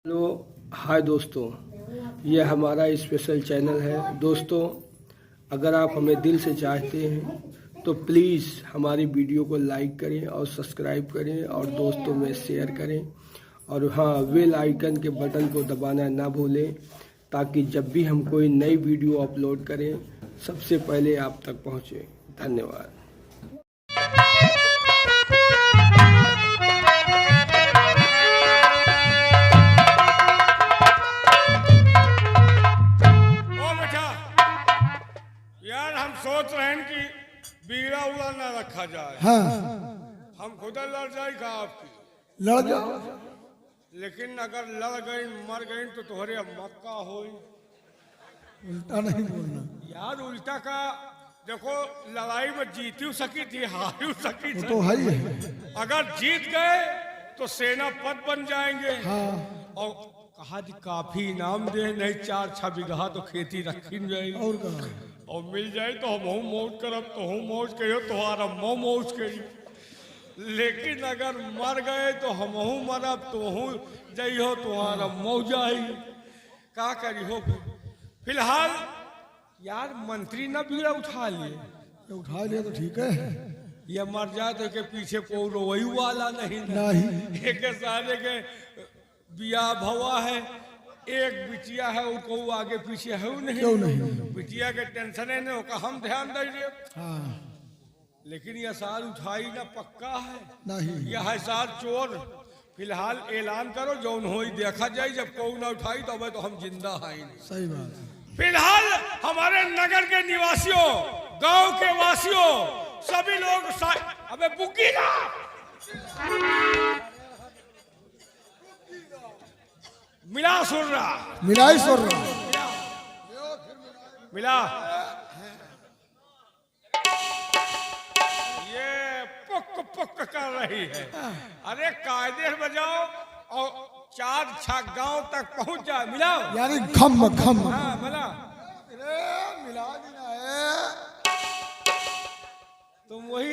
Hello hi दोस्तों, यह हमारा स्पेशल चैनल है। दोस्तों, अगर आप हमें दिल से चाहते हैं तो प्लीज़ हमारी वीडियो को लाइक करें और सब्सक्राइब करें और दोस्तों में शेयर करें। और हाँ, बेल आइकन के बटन को दबाना ना भूलें ताकि जब भी हम कोई नई वीडियो अपलोड करें सबसे पहले आप तक पहुँचे। धन्यवाद। यार हम सोच रहे हैं कि बीड़ा उड़ा ना रखा जाए। हाँ, हम खुद लड़ जाए का आपकी लड़ जाओ। लेकिन अगर लड़ गई मर गई तो तुम्हारे मक्का हो। उल्टा नहीं बोलना यार उल्टा का देखो, लड़ाई में जीती सकी थी हारी सकी थी। तो है ही है। अगर जीत गए तो सेनापति बन जाएंगे। हाँ, और कहा जी काफी इनाम दे, नहीं 4-6 बीघा तो खेती रखी जाएगी और कहा और मिल जाए तो हम मौज करब तो हम मौज कहियो तुम्हारा मौज करी। लेकिन अगर मर गए तो हम मरब तो जइहो तुम्हारा मौज आई। का करी हो? फिलहाल यार मंत्री ना बीड़ा उठा लिए, ये उठा लिया तो ठीक है। ये मर जाए तो के पीछे कोई रोई वाला नहीं नहीं। एक सारे के बिया भवा है, एक बिटिया है उनको आगे पीछे है नहीं। क्यों नहीं? बिटिया के टेंशन है नहीं होगा, हम ध्यान दीजिए। हाँ, लेकिन यह साल उठाई ना पक्का है नहीं। यह है साल चोर। फिलहाल ऐलान करो जो हो देखा जाए, जब कोई ना उठाई तो तो हम जिंदा हैं। सही बात है। फिलहाल हमारे नगर के निवासियों, गांव के वासियों, सभी लोग अबे बुकी ना मिला सुन रहा मिलाई सुर मिला। ये पुक पुक कर रही है। अरे कायदे से बजाओ और 4-6 गांव तक पहुंच जाए। मिला यानी खम खम। हाँ मिला। मिला देना है। तुम वही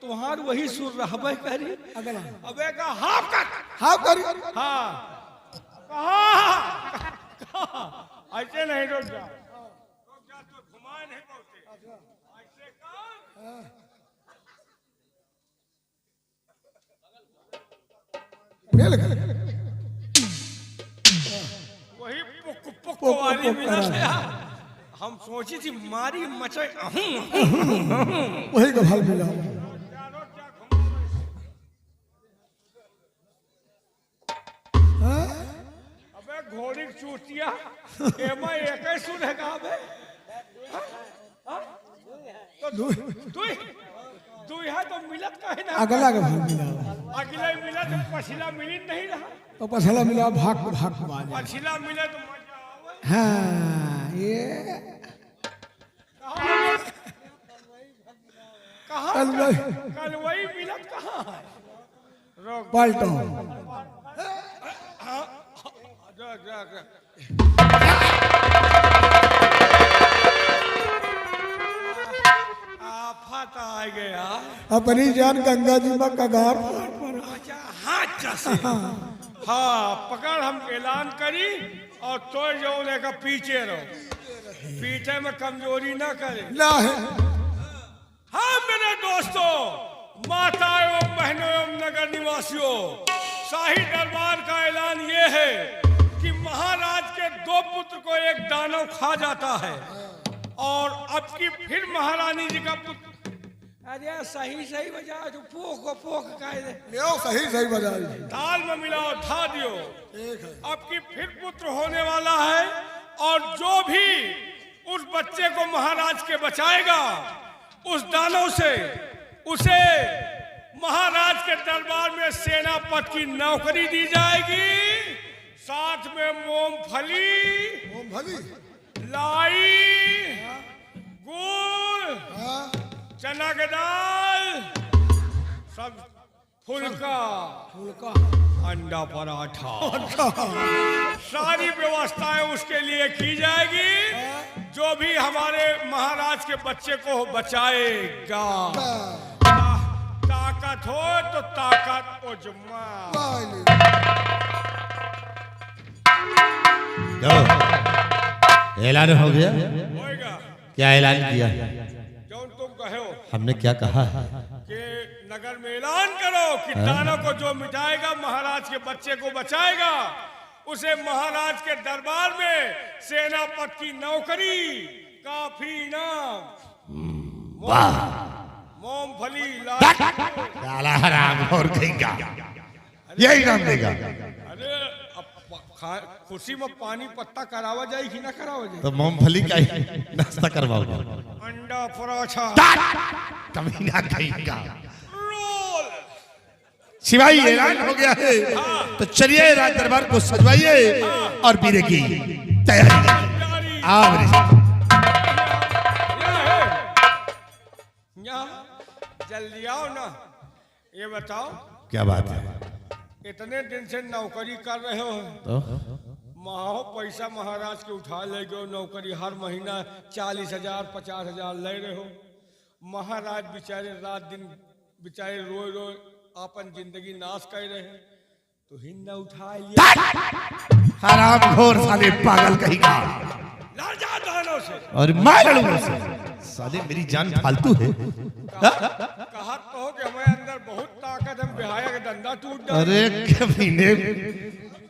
तुम्हार वही सुर रहा करी। अगला अबे का हाफ कर। हाँ करी। हाँ कहा ऐसे नहीं रुक जा तो घुमाए नहीं पहुंचे ऐसे कर। मिल गए। वही पुक पुक वाली मिला था। हम सोची थी मारी मचे वही का फल मिला। अबे घोड़ी चूतिया एमा एक ही सुनेगा। अबे तो तू है तो मिलत कहे ना। अगला का फल मिला। अगला मिला तो पछिला मिलित नहीं रहा। तो पछला मिला भाग भाग बाज। पछिला मिले तो मजा आवे। हाँ, ये कहाँ कलवई। कलवई मिलत कहाँ है? रोक पलटो। आफत आ गया। अपनी जान गंगा जी में कगार पर। अच्छा हाथ जैसे। हाँ पकड़, हम ऐलान करी और तो जो का पीछे रहो, पीछे में कमजोरी ना करे। ना है। हाँ मेरे दोस्तों, माता एवं बहनों एवं नगर निवासियों, शाही दरबार का ऐलान ये है कि महाराज के 2 पुत्र को एक दानव खा जाता है और अब की फिर महारानी जी का पुत्र। अरे सही बजा जो पोख सही बजा। दाल में मिलाओ धा दियो। अब की फिर पुत्र होने वाला है और जो भी उस बच्चे को महाराज के बचाएगा उस दानव से उसे महाराज के दरबार में सेनापति की नौकरी दी जाएगी। साथ में मूंगफली, लाई, गुड़, चना के दाल, सब फुल्का, अंडा पराठा, सारी व्यवस्थाएं उसके लिए की जाएगी। जो भी हमारे महाराज के बच्चे को बचाएगा। ताकत हो तो ताकत उजमा। तो ऐलान हो गया। होएगा क्या ऐलान किया? जो तुम कहो हमने क्या कहा? कि नगर में ऐलान करो कि दानव को जो मिटाएगा महाराज के बच्चे को बचाएगा, उसे महाराज के दरबार में सेनापति की नौकरी, काफी इनाम, वाह, मूंगफली, साला हराम और कहेगा यही नाम देगा। अरे अब खुशी में पानी पत्ता करावा जाए कि ना करावा जाए? तो मूंगफली का ही नाश्ता करवाओगे? अंडा पराठा, कभी ना कहेगा। रोल। सिवाई ऐलान हो गया है, तो चलिए राज दरबार को सजवाइए और बीरे की तैयारी। आओ मेरे साथ। जल्दी आओ ना। ये बताओ, क्या बात है? इतने दिन से नौकरी कर रहे हो तो माहो पैसा महाराज के उठा ले गए, नौकरी हर महीना 40,000 50,000 ले रहे हो। महाराज बेचारे रात दिन बेचारे रोज रोज अपन जिंदगी नाश कर रहे हैं, तो हिन्ना उठा लिया। हराम घोर साले पागल कहेगा। लड़ जा दानों से। और मैं लड़ूंगा उससे। साले मेरी जान फालतू है। कहा तो हो कि हमारे अंदर बहुत ताकत है, बिहाया का धंधा टूट जाए। अरे कमीने,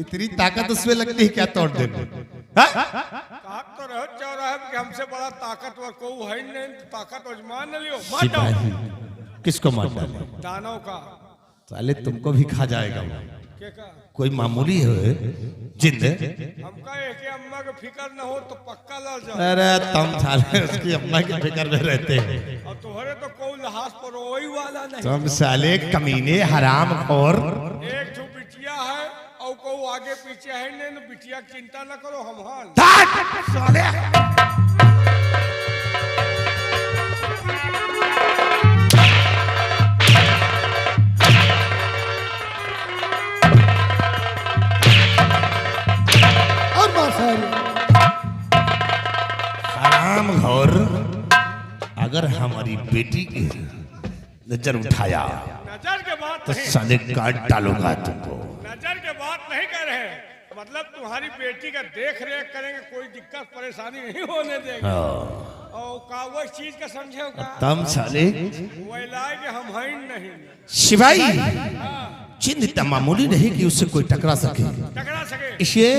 इतनी ताकत उसमें लगती है क्या तोड़ देने? कहा तो रहो चौराहे कि हमसे बड़ा ताकतवर कोई है नहीं, ताकत आजमान न लियो। मार दो। सिपाही किसको मार डाले? दानव का। साले तुमको भी खा जाएगा वो। क्या का? कोई मामूली है जिंद? हमका एक अम्मा का फिक्र न हो तो पक्का लड़ जाओ। अरे तुम साले उसकी अम्मा के फिक्र में रहते हैं। और तुम्हारे तो कोई लहास पर वही वाला नहीं। तुम साले कमीने हराम खोर। एक जो बिटिया है और को आगे पीछे है नहीं, बिटिया की चिंता न करो, हम हाल। साले और माशाल्लाह हराम घोर, अगर हमारी बेटी की नजर उठाया नजर के बात तो नहीं, साले काट डालूंगा तुमको। नजर के बात नहीं कर रहे, मतलब तुम्हारी बेटी का देख रेख करेंगे, कोई दिक्कत परेशानी नहीं होने देंगे। और का वो चीज का समझे का तुम साले वो लाए कि हम हैं नहीं। शिवाई चिन्ह इतना मामूली नहीं कि उससे कोई टकरा सके, टकरा सके इसलिए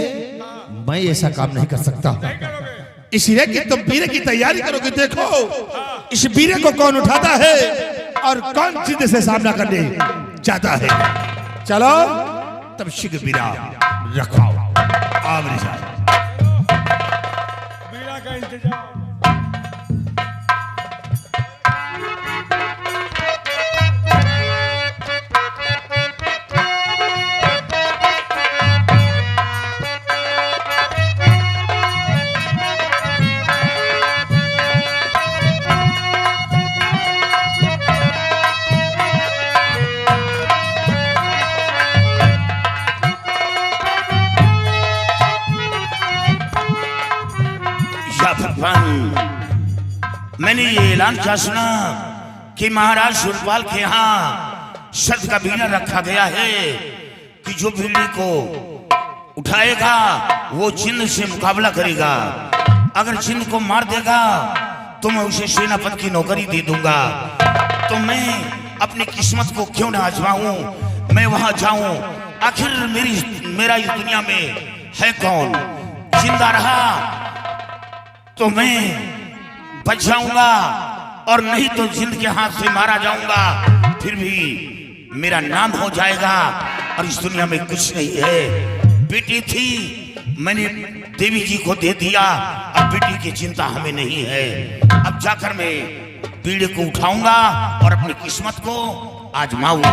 मैं ऐसा काम नहीं कर सकता। नहीं करोगे। इसलिए कि तुम बीरे की तैयारी करोगे। देखो इस बीरे को कौन उठाता है और कौन जिद से सामना करने जाता है। चलो तब शीघ्र बीरा रखाओ। आओ मेरे साथ। बीड़ा का इंतजाम। मैंने ये ऐलान क्या सुना कि महाराज शिवपाल के यहाँ शर्त का बीड़ा रखा गया है कि जो बीड़ी को उठाएगा वो चिन्ह से मुकाबला करेगा। अगर चिन्ह को मार देगा तो मैं उसे सेनापति की नौकरी दे दूंगा। तो मैं अपनी किस्मत को क्यों ना आजमाऊं, मैं वहां जाऊं। आखिर मेरा इस दुनिया में है कौन? जिंदा रहा तो मैं बच जाऊंगा और नहीं तो जिंद के हाथ से मारा जाऊंगा। फिर भी मेरा नाम हो जाएगा और इस दुनिया में कुछ नहीं है। बेटी थी, मैंने देवी जी को दे दिया, अब बेटी की चिंता हमें नहीं है। अब जाकर मैं बीड़े को उठाऊंगा और अपनी किस्मत को आजमाऊंगा।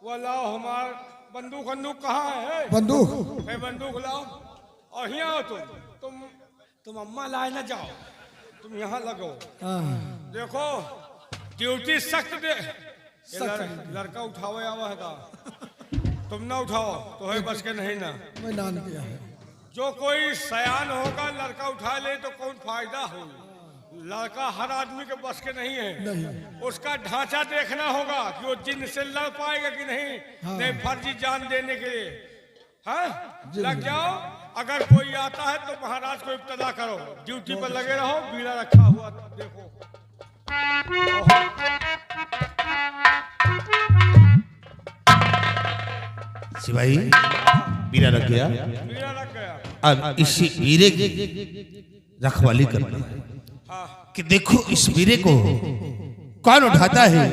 वो लाओ हमार बंदूक बंदूक कहाँ है? बंदूक बंदूक लाओ और यहाँ आओ तुम अम्मा लाए ना जाओ, तुम यहाँ लगो। देखो ड्यूटी सख्त दे। लड़का उठाओ आवा है का? तुम ना उठाओ तो है बस के नहीं ना। मैं नान किया है। जो कोई सयान होगा लड़का उठा ले तो कौन फायदा हो। लड़का हर आदमी के बस के नहीं है। उसका ढांचा देखना होगा कि वो जिन से लड़ पाएगा कि नहीं। नहीं फर्जी जान देने के लिए हाँ लग जाओ। अगर कोई आता है तो महाराज को इब्तदा करो, ड्यूटी पर लगे रहो। बीड़ा रखा हुआ देखो। सिपाही बीरा रख गया। बीड़ा रख गया। अब इसी बीरे की रखवाली करना है कि देखो इस बीरे को कौन उठाता है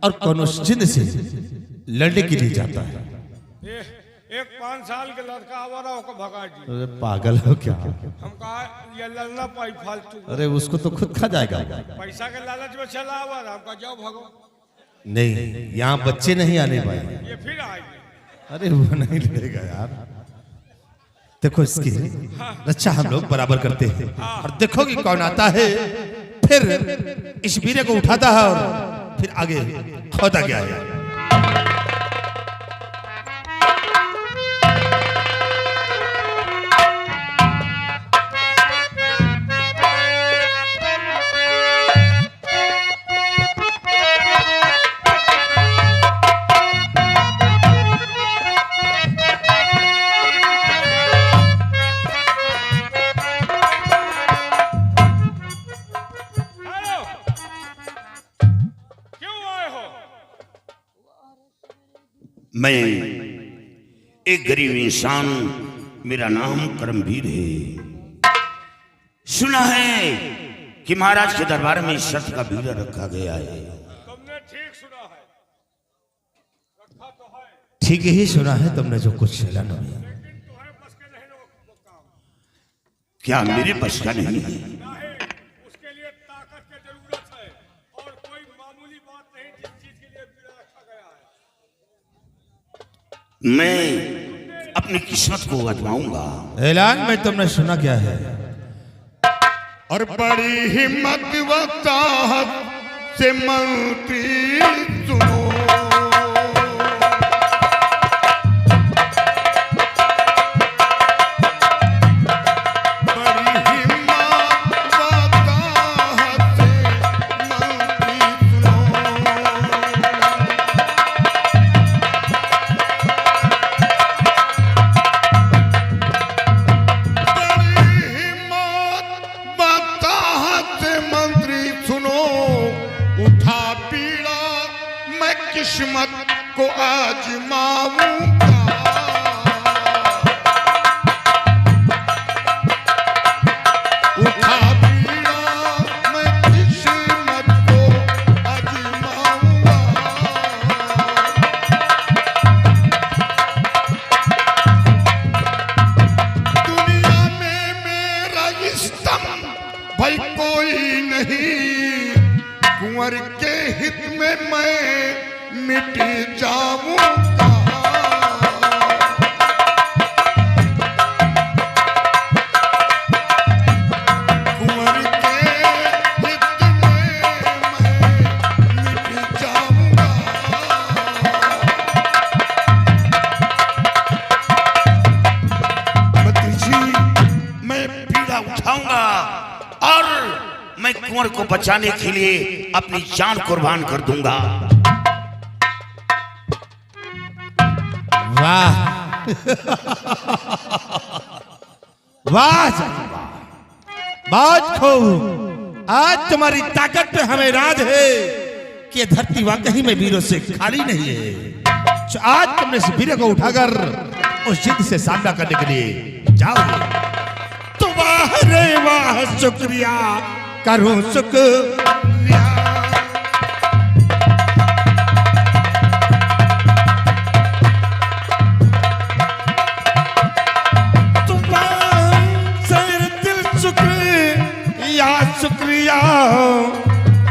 और कौन उस जिन से लड़ने के लिए जाता है। एक 5 साल के लड़का आवारा होकर भगा जी। अरे पागल हो क्या? हम कहा ये लड़ना पाई फालतू। अरे उसको तो खुद खा जाएगा। पैसा के लालच में चला आवारा। हम कहा जाओ भागो। नहीं यहाँ बच्चे नहीं आने पाए। ये फिर आएंगे। अरे वो नहीं लड़ेगा यार। देखो इसकी रक्षा हम लोग बराबर करते हैं और देखो कि कौन आता है। फिर इस बीरे को उठाता है और फिर आगे होता क्या है। मैं एक गरीब इंसान, मेरा नाम करमवीर है। सुना है कि महाराज के दरबार में शर्त का बीड़ा रखा गया है। तुमने ठीक सुना है, रखा तो है। ठीक ही सुना है तुमने जो कुछ चला नहीं। लेकिन तुम्हारे बस के नहीं वो काम। क्या मेरे बस का नहीं है? नहीं, उसके लिए ताकत की जरूरत है और कोई मामूली बात नहीं जिस चीज के लिए बीड़ा रखा गया है। मैं अपनी किस्मत को आजमाऊंगा। ऐलान में तुमने सुना क्या है? और बड़ी हिम्मत व ताकत से मंत्री सुनो। बड़ी हिम्मत व ताकत से मंत्री सुनो। किस्मत को आजमाऊंगा। उठा बीड़ा मैं किस्मत को आजमाऊंगा। दुनिया में मेरा इष्टम भाई कोई नहीं। कुंवर के हित में मैं मिट जाऊंगा। कुंवर के हित में मैं मिट जाऊंगा। मंत्री जी, मैं बीड़ा उठाऊंगा और मैं कुंवर को बचाने के लिए अपनी जान कुर्बान कर दूंगा। वाह वाह बात खूब। आज तुम्हारी ताकत पे हमें राज है कि ये धरती वाकई में वीरों से खाली नहीं है। आज तुमने इस वीर को उठाकर उस जिद से सामना करने के लिए जाओगे तो वाह रे वाह, शुक्रिया करूं शुक्रिया। शुक्रिया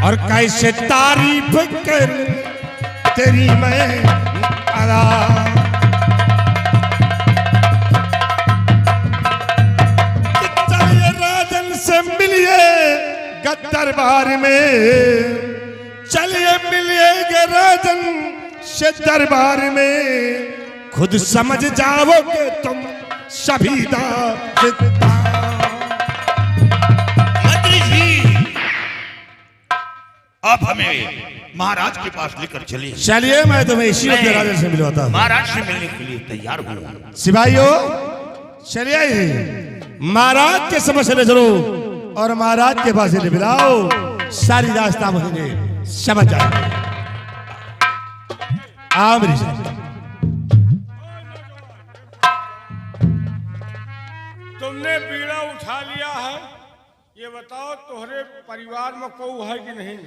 और कैसे तारीफ कर तेरी मैं करा। चलिए राजन से मिलिए दरबार में, चलिए मिलिए राजन से दरबार में, खुद समझ जाओगे तुम सभी मंत्री जी, आप हमें महाराज के पास लेकर चलिए। चलिए मैं तुम्हें इसी वक्त राजन से मिलवाता हूं। महाराज से मिलने के लिए तैयार हूं। सिपाहियों चलिए महाराज के समझ से चलो और महाराज के पास इन्हें मिलाओ, सारी रास्ता मुझे समझ जाएगी। आओ मेरी साथ। तुमने बीड़ा उठा लिया है, ये बताओ तुम्हारे परिवार में कोई है कि नहीं?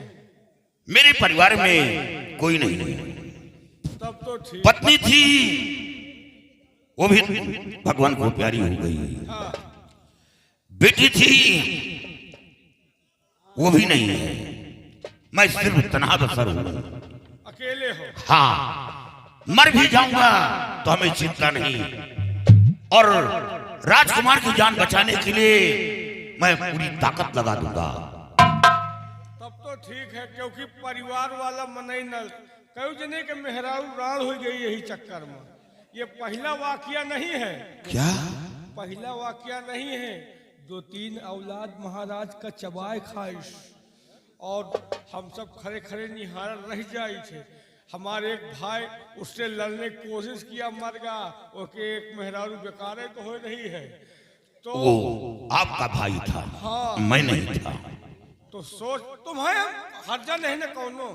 मेरे परिवार में कोई नहीं। तब तो ठीक। पत्नी थी, वो भी भगवान को प्यारी हो गई। बेटी थी, वो भी नहीं है। मैं सिर्फ तन्हा बसर हूं। अकेले हो? हाँ, मर भी जाऊंगा तो हमें चिंता नहीं, और राजकुमार की जान बचाने के लिए मैं पूरी ताकत लगा दूंगा। तब तो ठीक है, क्योंकि परिवार वाला मन ही न कहो जने के मेहरारू राण हो गई यही चक्कर में। ये पहला वाकया नहीं है। क्या? पहला वाकया नहीं है। 2-3 औलाद महाराज का चबाए खाइश, और हम सब खड़े खड़े निहार रह जाए थे। हमारे एक भाई उससे लड़ने की कोशिश किया, मर गया। ओके, एक मेहरारू बेकारे तो हो नहीं है। तो वो आपका भाई था। हाँ। मैं नहीं था। तो सोच, तुम्हें हर्जा नहीं न कौनो।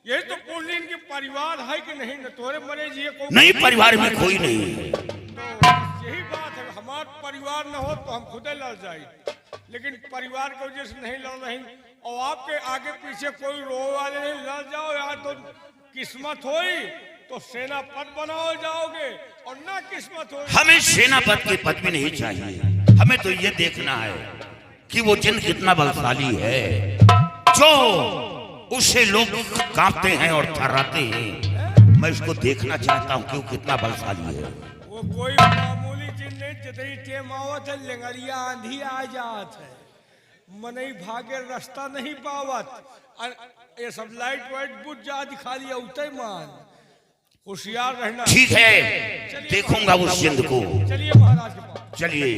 यही तो पूरी इनकी परिवार है कि नहीं न? तोरे मरे जी को नहीं, परिवार में कोई नहीं है। तो यही बात है, हमारा परिवार न हो तो हम खुदे लड़ जाए, लेकिन परिवार की वजह से नहीं लड़ रही। और आपके आगे पीछे कोई रो वाले नहीं, लड़ जाओ यार। तो किस्मत होई तो सेनापति बनाओ जाओगे, और ना किस्मत हो। हमें सेनापति के पद भी नहीं चाहिए। हमें तो ये देखना है कि वो जिन कितना बलशाली है, जो उसे लोग कांपते हैं और थर्राते हैं। मैं उसको देखना चाहता हूँ कि वो कितना बलशाली है। वो कोई मामूली चीज नहीं, जितनी टेम आवत है लेंगरिया आंधी आ जात है, मनई भागे रास्ता नहीं पावत। ये सब लाइट वाइट बुझ जा, दिखा लिया उतई मान। होशियार रहना। ठीक है, देखूंगा उस जिंद को। चलिए महाराज के पास। चलिए।